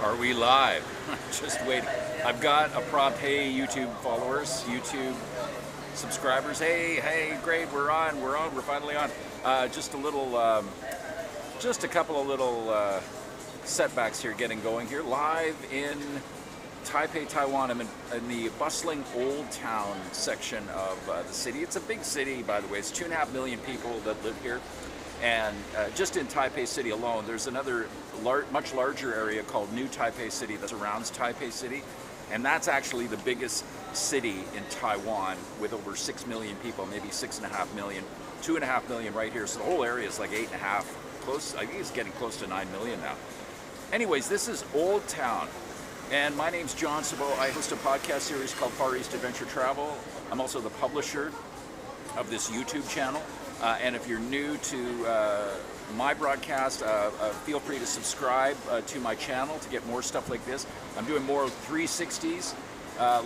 Are we live? Just waiting. I've got a prompt, hey YouTube followers, YouTube subscribers, hey, great, we're finally on. Just a couple of little setbacks here getting going here. Live in Taipei, Taiwan. I'm in the bustling Oldtown section of the city. It's a big city, by the way. It's 2.5 million people that live here. And just in Taipei City alone, there's another much larger area called New Taipei City that surrounds Taipei City. And that's actually the biggest city in Taiwan with over 6 million people, maybe 6.5 million, 2.5 million right here. So the whole area is like 8.5, close, I think it's getting close to 9 million now. Anyways, this is Oldtown. And my name's John Sabot. I host a podcast series called Far East Adventure Travel. I'm also the publisher of this YouTube channel. And if you're new to my broadcast, feel free to subscribe to my channel to get more stuff like this. I'm doing more 360s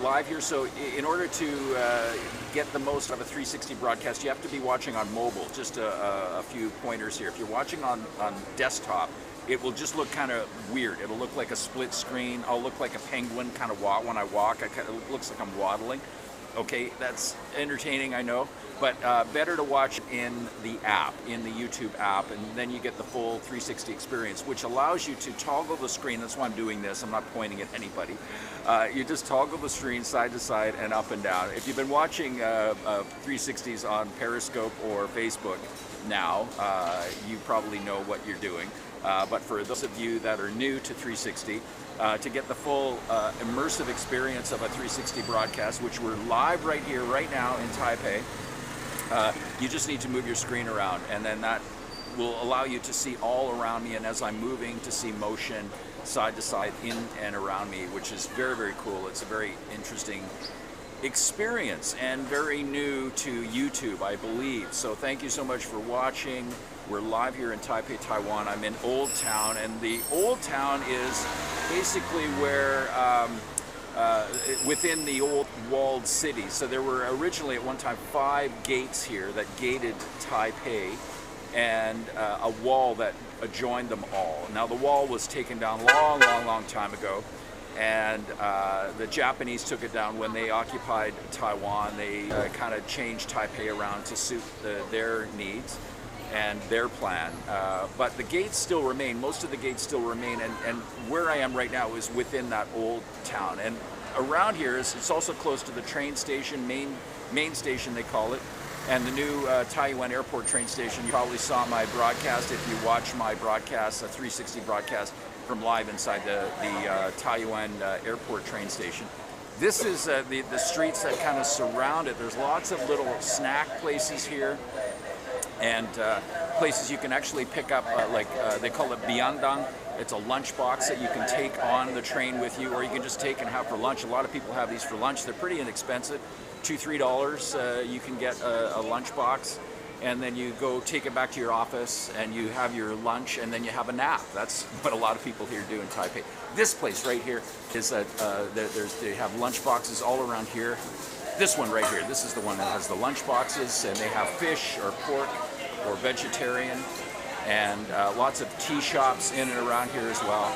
live here. So in order to get the most of a 360 broadcast, you have to be watching on mobile. Just a few pointers here. If you're watching on desktop, it will just look kind of weird. It'll look like a split screen. I'll look like a penguin kind of when I walk. It looks like I'm waddling. Okay, that's entertaining, I know, but better to watch in the app, in the YouTube app, and then you get the full 360 experience, which allows you to toggle the screen. That's why I'm doing this. I'm not pointing at anybody. You just toggle the screen side to side and up and down. If you've been watching 360s on Periscope or Facebook now, you probably know what you're doing. But for those of you that are new to 360, to get the full immersive experience of a 360 broadcast, which we're live right here, right now in Taipei, you just need to move your screen around, and then that will allow you to see all around me, and as I'm moving, to see motion side to side in and around me, which is very, very cool. It's a very interesting experience and very new to YouTube, I believe. So thank you so much for watching. We're live here in Taipei, Taiwan. I'm in Oldtown, and the Oldtown is basically where within the old walled city. So there were originally at one time 5 gates here that gated Taipei, and a wall that adjoined them all. Now the wall was taken down long time ago, and the Japanese took it down when they occupied Taiwan. They kind of changed Taipei around to suit their needs and their plan, but the gates still remain. Most of the gates still remain, and where I am right now is within that old town. And around here it's also close to the train station, main station they call it, and the new Taiwan Airport train station. You probably saw my broadcast if you watch my broadcast, a 360 broadcast from live inside the Taiwan Airport train station. This is the streets that kind of surround it. There's lots of little snack places here, and places you can actually pick up, they call it biandang. It's a lunch box that you can take on the train with you, or you can just take and have for lunch. A lot of people have these for lunch. They're pretty inexpensive, $2-3. You can get a lunch box, and then you go take it back to your office, and you have your lunch, and then you have a nap. That's what a lot of people here do in Taipei. This place right here is they have lunch boxes all around here. This one right here, this is the one that has the lunch boxes, and they have fish or pork or vegetarian, and lots of tea shops in and around here as well,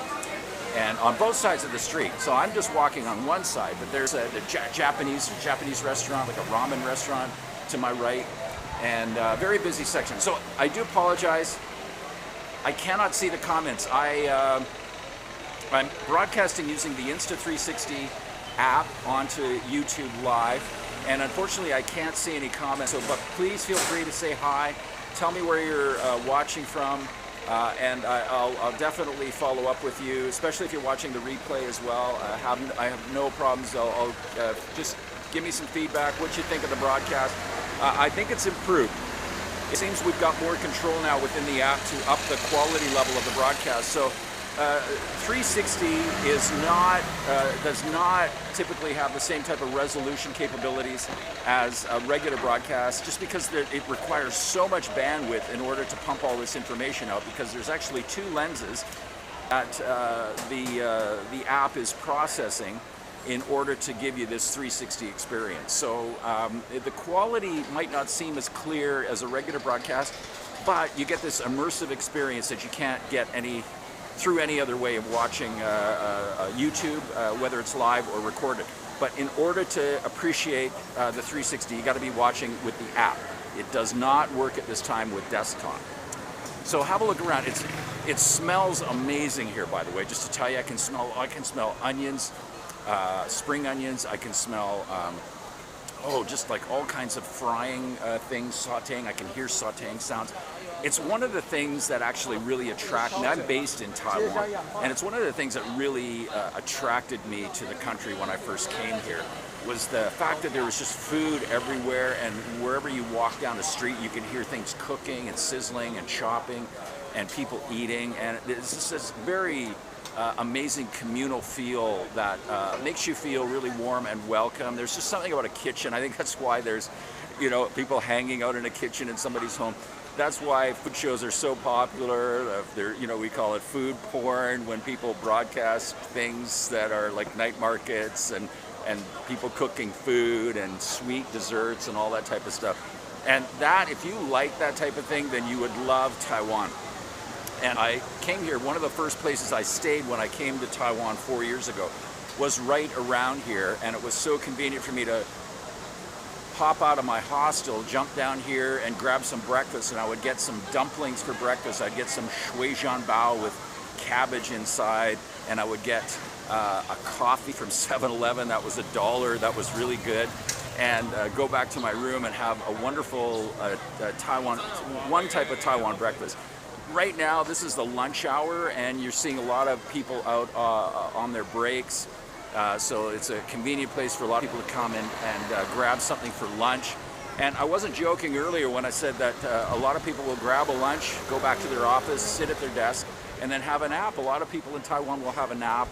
and on both sides of the street. So I'm just walking on one side, but there's a Japanese restaurant, like a ramen restaurant to my right, and very busy section. So I do apologize, I cannot see the comments. I'm broadcasting using the Insta360 app onto YouTube Live, and unfortunately I can't see any comments, but please feel free to say hi. Tell me where you're watching from, and I'll definitely follow up with you, especially if you're watching the replay as well. I have no problems. I'll just give me some feedback, what you think of the broadcast. I think it's improved. It seems we've got more control now within the app to up the quality level of the broadcast. So 360 does not typically have the same type of resolution capabilities as a regular broadcast, just because it requires so much bandwidth in order to pump all this information out, because there's actually 2 lenses that the app is processing in order to give you this 360 experience. So the quality might not seem as clear as a regular broadcast, but you get this immersive experience that you can't get through any other way of watching YouTube, whether it's live or recorded. But in order to appreciate the 360, you got to be watching with the app. It does not work at this time with desktop. So have a look around. It smells amazing here, by the way. Just to tell you, I can smell onions, spring onions. I can smell just like all kinds of frying things, sautéing. I can hear sautéing sounds. It's one of the things that actually really attract me. I'm based in Taiwan, and it's one of the things that really attracted me to the country when I first came here, was the fact that there was just food everywhere, and wherever you walk down the street, you can hear things cooking and sizzling and chopping and people eating, and it's just this very amazing communal feel that makes you feel really warm and welcome. There's just something about a kitchen. I think that's why there's, people hanging out in a kitchen in somebody's home. That's why food shows are so popular. We call it food porn, when people broadcast things that are like night markets and people cooking food and sweet desserts and all that type of stuff. And that, if you like that type of thing, then you would love Taiwan. And I came here, one of the first places I stayed when I came to Taiwan 4 years ago was right around here, and it was so convenient for me to pop out of my hostel, jump down here and grab some breakfast, and I would get some dumplings for breakfast. I'd get some shui jian bao with cabbage inside, and I would get a coffee from 7-Eleven that was $1. That was really good, and go back to my room and have a wonderful one type of Taiwan breakfast. Right now, this is the lunch hour, and you're seeing a lot of people out on their breaks. So it's a convenient place for a lot of people to come in and grab something for lunch. And I wasn't joking earlier when I said that a lot of people will grab a lunch, go back to their office, sit at their desk, and then have a nap. A lot of people in Taiwan will have a nap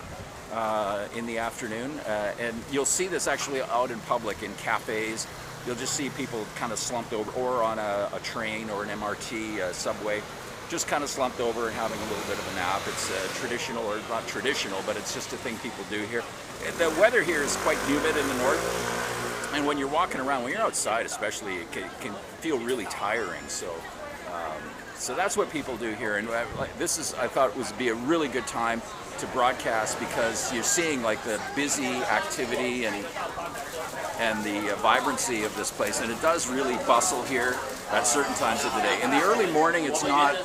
in the afternoon. And you'll see this actually out in public, in cafes. You'll just see people kind of slumped over, or on a train or an MRT subway, just kind of slumped over and having a little bit of a nap. It's traditional, or not traditional, but it's just a thing people do here. The weather here is quite humid in the north, and when you're walking around, when you're outside especially, it can feel really tiring. So that's what people do here, and this is, I thought, would be a really good time to broadcast, because you're seeing like the busy activity and the vibrancy of this place, and it does really bustle here at certain times of the day. In the early morning, it's not,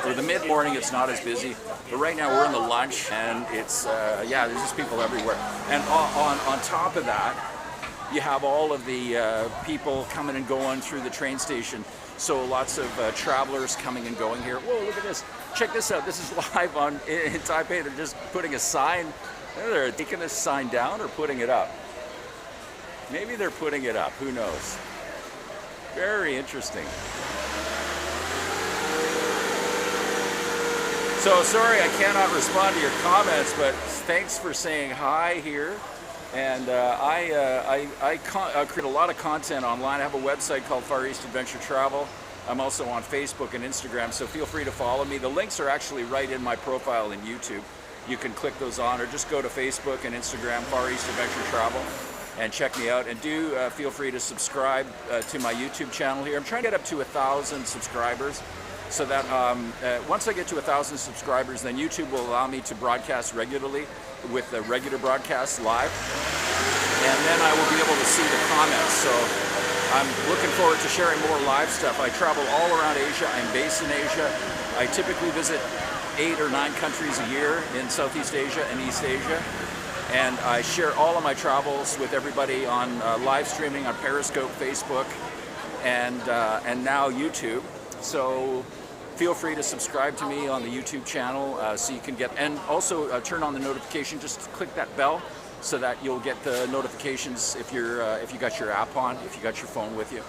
or the mid-morning, it's not as busy. But right now, we're in the lunch, and it's there's just people everywhere. And on top of that, you have all of the people coming and going through the train station. So lots of travelers coming and going here. Whoa, look at this! Check this out. This is live in Taipei. They're just putting a sign. They're taking this sign down or putting it up. Maybe they're putting it up. Who knows? Very interesting. So sorry I cannot respond to your comments, but thanks for saying hi here. And I create a lot of content online. I have a website called Far East Adventure Travel. I'm also on Facebook and Instagram, so feel free to follow me. The links are actually right in my profile in YouTube. You can click those on, or just go to Facebook and Instagram, Far East Adventure Travel, and check me out. And do feel free to subscribe to my YouTube channel here. I'm trying to get up to 1,000 subscribers, so that once I get to 1,000 subscribers, then YouTube will allow me to broadcast regularly with the regular broadcasts live, and then I will be able to see the comments. So I'm looking forward to sharing more live stuff. I travel all around Asia. I'm based in Asia. I typically visit 8 or 9 countries a year in Southeast Asia and East Asia. And I share all of my travels with everybody on live streaming on Periscope, Facebook, and now YouTube. So feel free to subscribe to me on the YouTube channel so you can get, and also turn on the notification. Just click that bell so that you'll get the notifications if you got your app on, if you got your phone with you.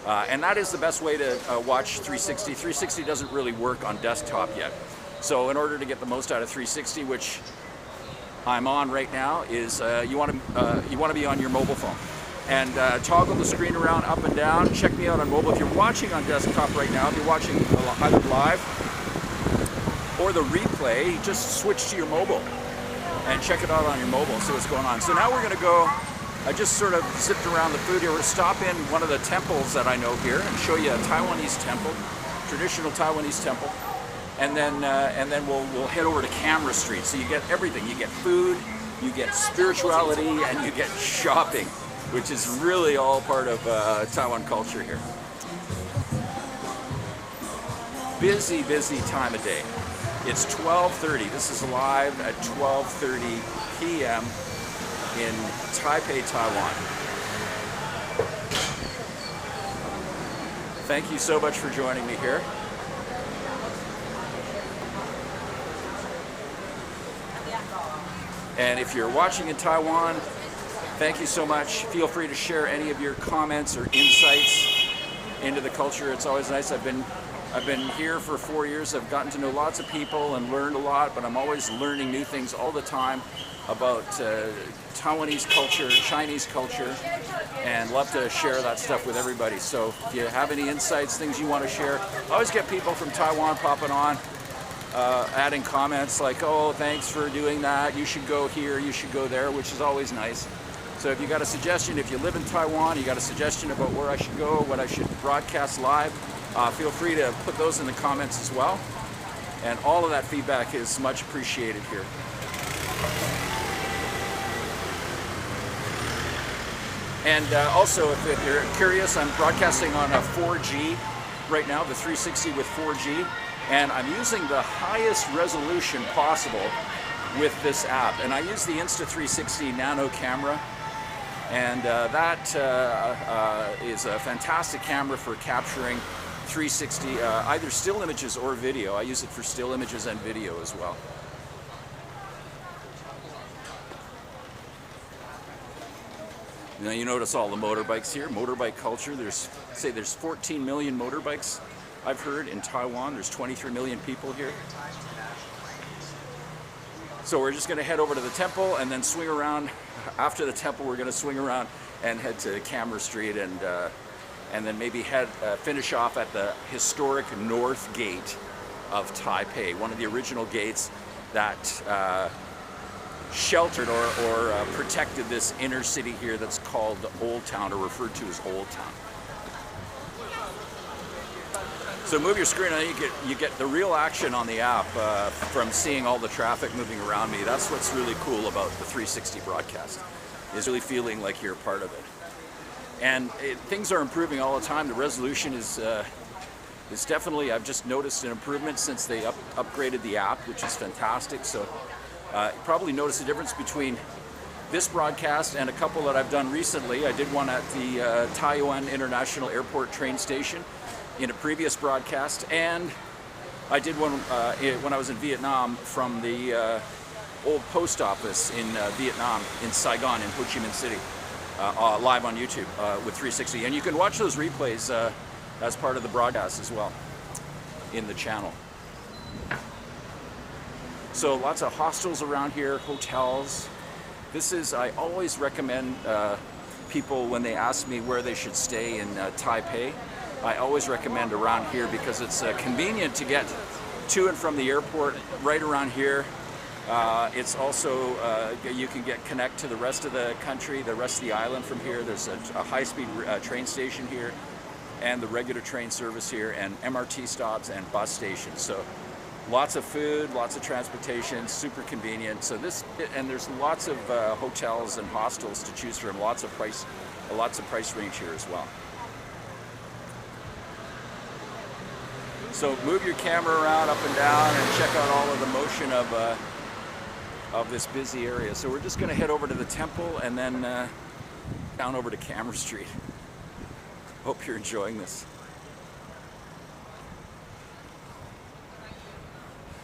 And that is the best way to watch 360. 360 doesn't really work on desktop yet. So in order to get the most out of 360, which I'm on right now, is you want to be on your mobile phone. And toggle the screen around up and down. Check me out on mobile. If you're watching on desktop right now, if you're watching either live or the replay, just switch to your mobile and check it out on your mobile, see what's going on. So now we're going to go, I just sort of zipped around the food here. We're going to stop in one of the temples that I know here and show you a Taiwanese temple, traditional Taiwanese temple. and then we'll head over to Camera Street. So you get everything. You get food, you get spirituality, and you get shopping, which is really all part of Taiwan culture here. Busy, busy time of day. It's 12:30. This is live at 12:30 p.m. in Taipei, Taiwan. Thank you so much for joining me here. And if you're watching in Taiwan, thank you so much. Feel free to share any of your comments or insights into the culture. It's always nice. I've been here for 4 years. I've gotten to know lots of people and learned a lot, but I'm always learning new things all the time about Taiwanese culture, Chinese culture, and love to share that stuff with everybody. So if you have any insights, things you want to share, I always get people from Taiwan popping on, adding comments like, oh, thanks for doing that, you should go here, you should go there, which is always nice. So if you got a suggestion, if you live in Taiwan, you got a suggestion about where I should go, what I should broadcast live, feel free to put those in the comments as well. And all of that feedback is much appreciated here. And also, if you're curious, I'm broadcasting on a 4G right now, the 360 with 4G, and I'm using the highest resolution possible with this app. And I use the Insta360 Nano camera, and that is a fantastic camera for capturing 360, either still images or video. I use it for still images and video as well. Now you notice all the motorbikes here, motorbike culture. There's 14 million motorbikes, I've heard, in Taiwan. There's 23 million people here. So we're just gonna head over to the temple and then swing around. After the temple, we're gonna swing around and head to Camera Street and then maybe finish off at the historic North Gate of Taipei, one of the original gates that sheltered or protected this inner city here that's called Oldtown, or referred to as Oldtown. So move your screen and you get the real action on the app from seeing all the traffic moving around me. That's what's really cool about the 360 broadcast, is really feeling like you're a part of it. And things are improving all the time. The resolution is definitely, I've just noticed an improvement since they upgraded the app, which is fantastic. So you probably noticed the difference between this broadcast and a couple that I've done recently. I did one at the Taiwan International Airport train station in a previous broadcast, and I did one when I was in Vietnam from the old post office in Vietnam, in Saigon, in Ho Chi Minh City, live on YouTube with 360. And you can watch those replays as part of the broadcast as well in the channel. So lots of hostels around here, hotels. I always recommend people, when they ask me where they should stay in Taipei, I always recommend around here because it's convenient to get to and from the airport right around here. It's also, you can connect to the rest of the country, the rest of the island from here. There's a high-speed train station here, and the regular train service here, and MRT stops and bus stations. So lots of food, lots of transportation, super convenient. So and there's lots of hotels and hostels to choose from. Lots of price range here as well. So move your camera around up and down and check out all of the motion of this busy area. So we're just going to head over to the temple and then down over to Camera Street. Hope you're enjoying this.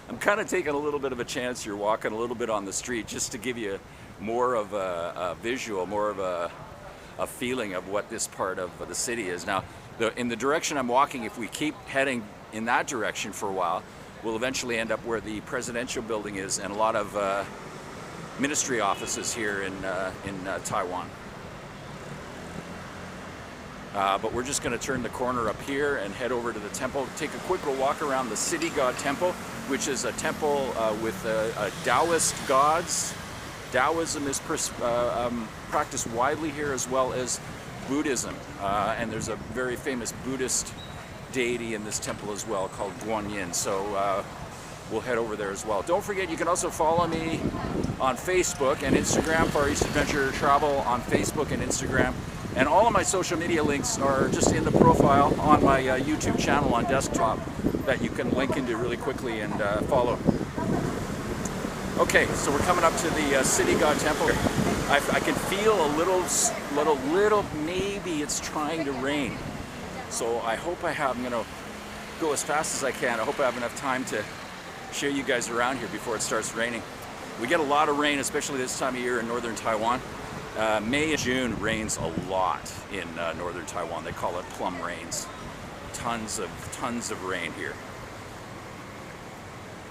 I'm kind of taking a little bit of a chance here, walking a little bit on the street, just to give you more of a visual, more of a feeling of what this part of the city is. Now, in the direction I'm walking, if we keep heading in that direction for a while, we'll eventually end up where the presidential building is and a lot of ministry offices here in Taiwan. But we're just going to turn the corner up here and head over to the temple, take a quick little walk around the City God Temple, which is a temple with Taoist gods. Taoism is practiced widely here, as well as Buddhism. And there's a very famous Buddhist deity in this temple as well called Guanyin. So we'll head over there as well. Don't forget, you can also follow me on Facebook and Instagram, Far East Adventure Travel on Facebook and Instagram. And all of my social media links are just in the profile on my YouTube channel on desktop that you can link into really quickly and follow. Okay, so we're coming up to the City God Temple. I can feel a little, maybe it's trying to rain. So I hope I'm gonna go as fast as I can. I hope I have enough time to show you guys around here before it starts raining. We get a lot of rain, especially this time of year in northern Taiwan. May and June rains a lot in northern Taiwan. They call it plum rains. Tons of rain here.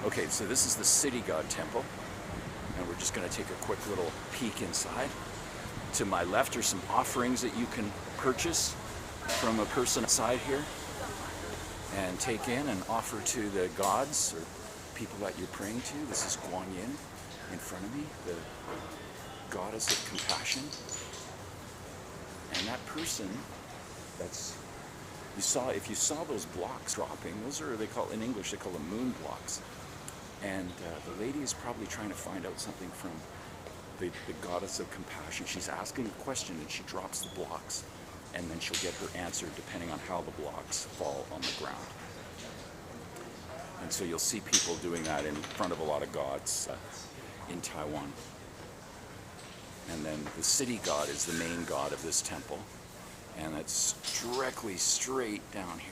Okay, so this is the City God Temple, and we're just going to take a quick little peek inside. To my left are some offerings that you can purchase from a person outside here and take in and offer to the gods or people that you're praying to. This is Guanyin in front of me, the goddess of compassion. And that person, if you saw those blocks dropping, those are, in English they call them moon blocks. And the lady is probably trying to find out something from the goddess of compassion. She's asking a question and she drops the blocks, and then she'll get her answer depending on how the blocks fall on the ground. And so you'll see people doing that in front of a lot of gods in Taiwan. And then the city god is the main god of this temple, and it's directly straight down here.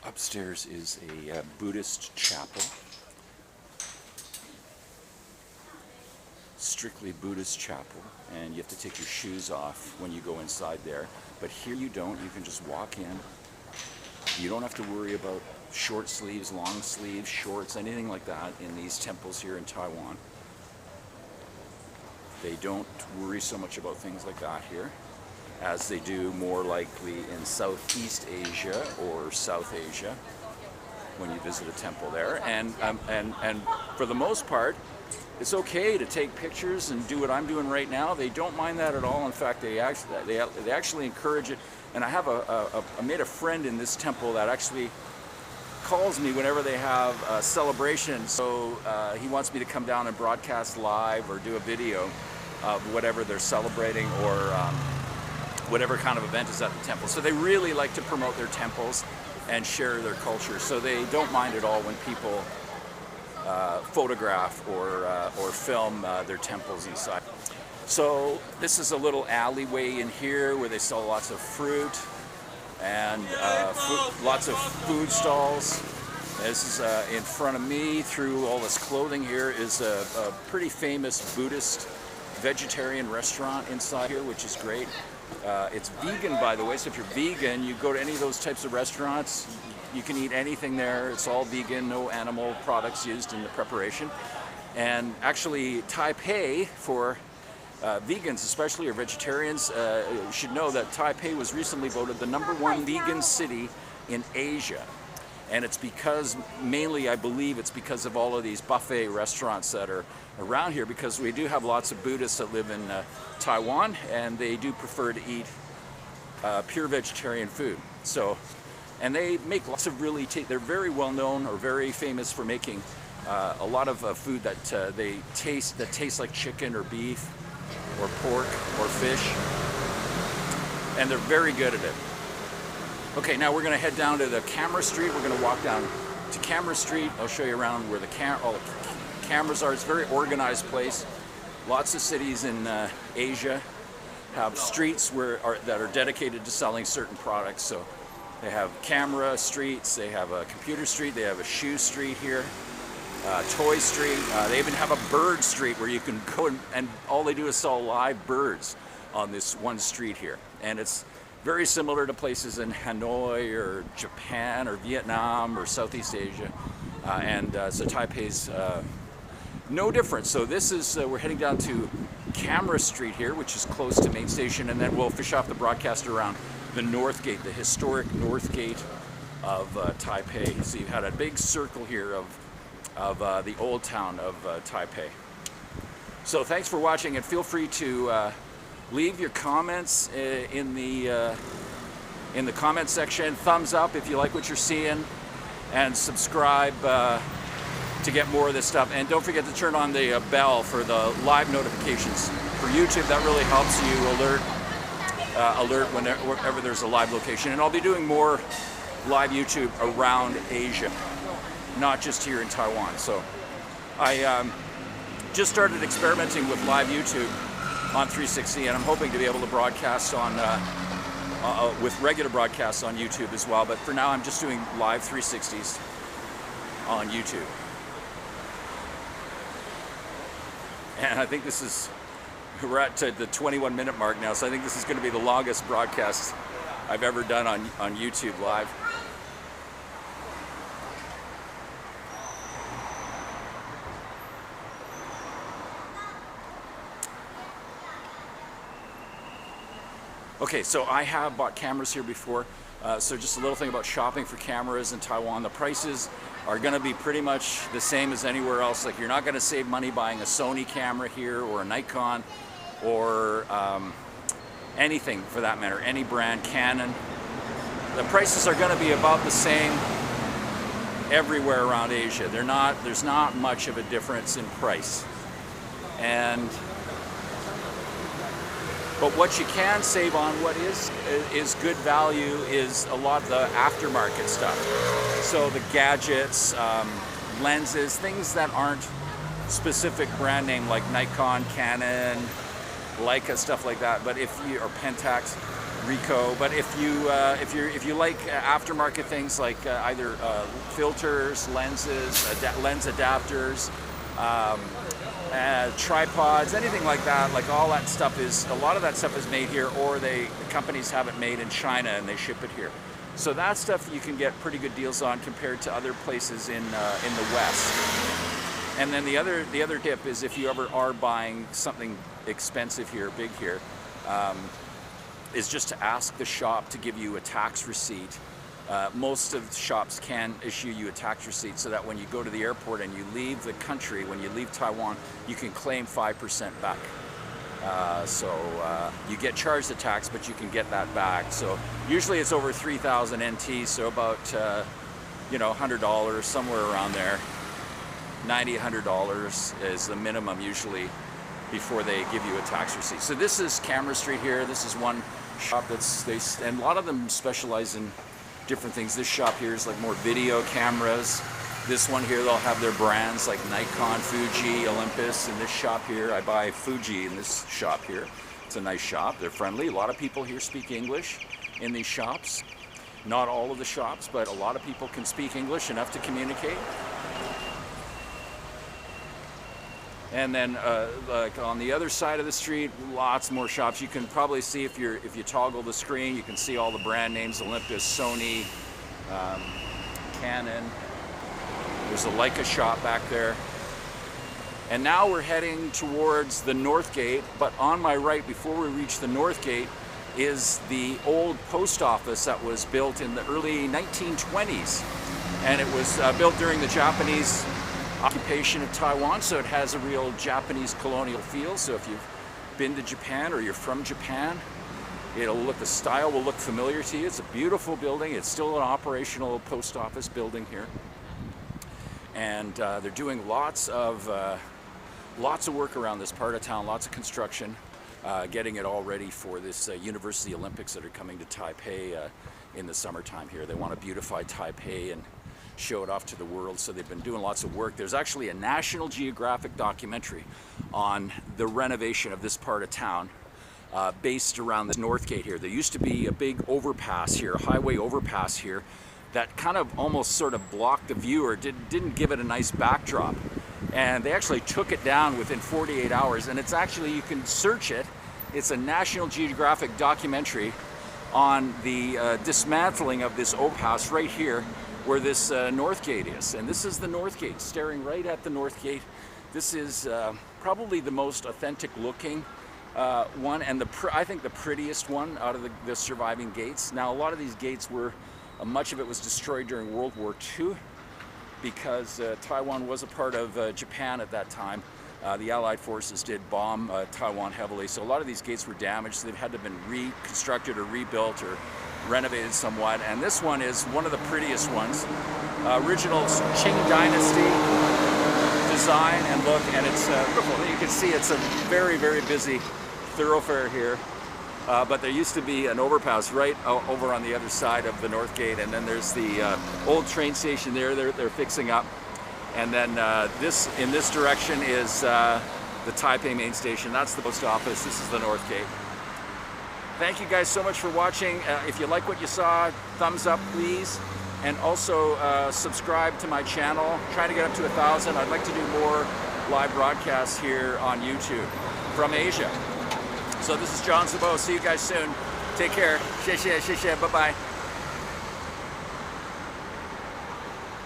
Upstairs is a Buddhist chapel. Strictly Buddhist chapel, and you have to take your shoes off when you go inside there. But here you don't. You can just walk in. You don't have to worry about short sleeves, long sleeves, shorts, anything like that in these temples here in Taiwan. They don't worry so much about things like that here, as they do more likely in Southeast Asia or South Asia when you visit a temple there. And for the most part, it's okay to take pictures and do what I'm doing right now. They don't mind that at all. In fact, they actually encourage it. And I made a friend in this temple that actually calls me whenever they have a celebration. So he wants me to come down and broadcast live or do a video of whatever they're celebrating or whatever kind of event is at the temple. So they really like to promote their temples and share their culture. So they don't mind at all when people photograph or film their temples inside. So this is a little alleyway in here where they sell lots of fruit and lots of food stalls. This is in front of me. Through all this clothing here is a pretty famous Buddhist vegetarian restaurant inside here, which is great. It's vegan, by the way, so if you're vegan, you go to any of those types of restaurants, you can eat anything there. It's all vegan, no animal products used in the preparation. And actually, Taipei, for vegans especially, or vegetarians, you should know that Taipei was recently voted the #1 vegan city in Asia. And it's because, mainly I believe it's because of all of these buffet restaurants that are around here, because we do have lots of Buddhists that live in Taiwan, and they do prefer to eat pure vegetarian food. So, and they make lots of really, they're very well known or very famous for making a lot of food that tastes like chicken or beef or pork or fish, and they're very good at it. Okay, now we're going to head down to the camera street. We're going to walk down to Camera Street. I'll show you around where all the cameras are. It's a very organized place. Lots of cities in Asia have streets that are dedicated to selling certain products. So they have camera streets, they have a computer street, they have a shoe street here, toy street. They even have a bird street where you can go and all they do is sell live birds on this one street here. And it's very similar to places in Hanoi or Japan or Vietnam or Southeast Asia. So Taipei's no different. So this is, we're heading down to Camera Street here, which is close to Main Station, and then we'll fish off the broadcast around the North Gate, the historic North Gate of Taipei. So you've had a big circle here of the old town of Taipei. So thanks for watching, and feel free to leave your comments in the comment section. Thumbs up if you like what you're seeing, and subscribe to get more of this stuff. And don't forget to turn on the bell for the live notifications for YouTube. That really helps you alert whenever there's a live location. And I'll be doing more live YouTube around Asia, not just here in Taiwan. So I just started experimenting with live YouTube on 360, and I'm hoping to be able to broadcast on with regular broadcasts on YouTube as well. But for now, I'm just doing live 360s on YouTube. And I think we're at the 21-minute mark now, so I think this is going to be the longest broadcast I've ever done on YouTube live. Okay, so I have bought cameras here before. So just a little thing about shopping for cameras in Taiwan. The prices are going to be pretty much the same as anywhere else. Like, you're not going to save money buying a Sony camera here or a Nikon or anything for that matter, any brand, Canon. The prices are going to be about the same everywhere around Asia. There's not much of a difference in price. But what you can save on, what is good value, is a lot of the aftermarket stuff. So the gadgets, lenses, things that aren't specific brand name like Nikon, Canon, Leica, stuff like that. But if you, or Pentax, Ricoh. But if you like aftermarket things like either filters, lenses, lens adapters, tripods, anything like that, like all that stuff a lot of that stuff is made here, or the companies have it made in China and they ship it here. So that stuff you can get pretty good deals on compared to other places in the West. And then the other tip is, if you ever are buying something expensive here, big here, is just to ask the shop to give you a tax receipt. Most of the shops can issue you a tax receipt, so that when you go to the airport and you leave the country, when you leave Taiwan, you can claim 5% back. You get charged the tax, but you can get that back. So usually it's over 3,000 NT, so about $100, somewhere around there. $90, $100 is the minimum usually before they give you a tax receipt. So this is Camera Street here. This is one shop and a lot of them specialize in different things. This shop here is like more video cameras. This one here, they'll have their brands like Nikon, Fuji, Olympus. In this shop here, I buy Fuji in this shop here. It's a nice shop. They're friendly. A lot of people here speak English in these shops. Not all of the shops, but a lot of people can speak English enough to communicate. And then like on the other side of the street, lots more shops. You can probably see, if you toggle the screen, you can see all the brand names: Olympus, Sony, Canon. There's a Leica shop back there. And now we're heading towards the North Gate, but on my right, before we reach the North Gate, is the old post office that was built in the early 1920s. And it was built during the Japanese occupation of Taiwan, so it has a real Japanese colonial feel. So if you've been to Japan or you're from Japan, the style will look familiar to you. It's a beautiful building. It's still an operational post office building here, and they're doing lots of work around this part of town, lots of construction, getting it all ready for this University Olympics that are coming to Taipei in the summertime here. They want to beautify Taipei and show it off to the world, so they've been doing lots of work. There's actually a National Geographic documentary on the renovation of this part of town, based around the North Gate here. There used to be a big overpass here, a highway overpass here, that kind of almost sort of blocked the view, or didn't give it a nice backdrop. And they actually took it down within 48 hours, and it's actually, you can search it. It's a National Geographic documentary on the dismantling of this oak house right here, where this north gate is. And this is the north gate, staring right at the north gate. This is probably the most authentic looking one, and I think the prettiest one out of the surviving gates. Now, a lot of these gates were, much of it was destroyed during World War II, because Taiwan was a part of Japan at that time. The Allied forces did bomb Taiwan heavily, so a lot of these gates were damaged. They've had to have been reconstructed or rebuilt or renovated somewhat. And this one is one of the prettiest ones. Original Qing Dynasty design and look, and it's beautiful. You can see it's a very, very busy thoroughfare here. But there used to be an overpass right over on the other side of the north gate, and then there's the old train station there. They're fixing up, and then in this direction is the Taipei main station. That's the post office. This is the north gate. Thank you guys so much for watching. If you like what you saw, thumbs up, please. And also subscribe to my channel. Trying to get up to 1,000. I'd like to do more live broadcasts here on YouTube from Asia. So this is John Sabo. See you guys soon. Take care. 谢谢, 谢谢, bye-bye.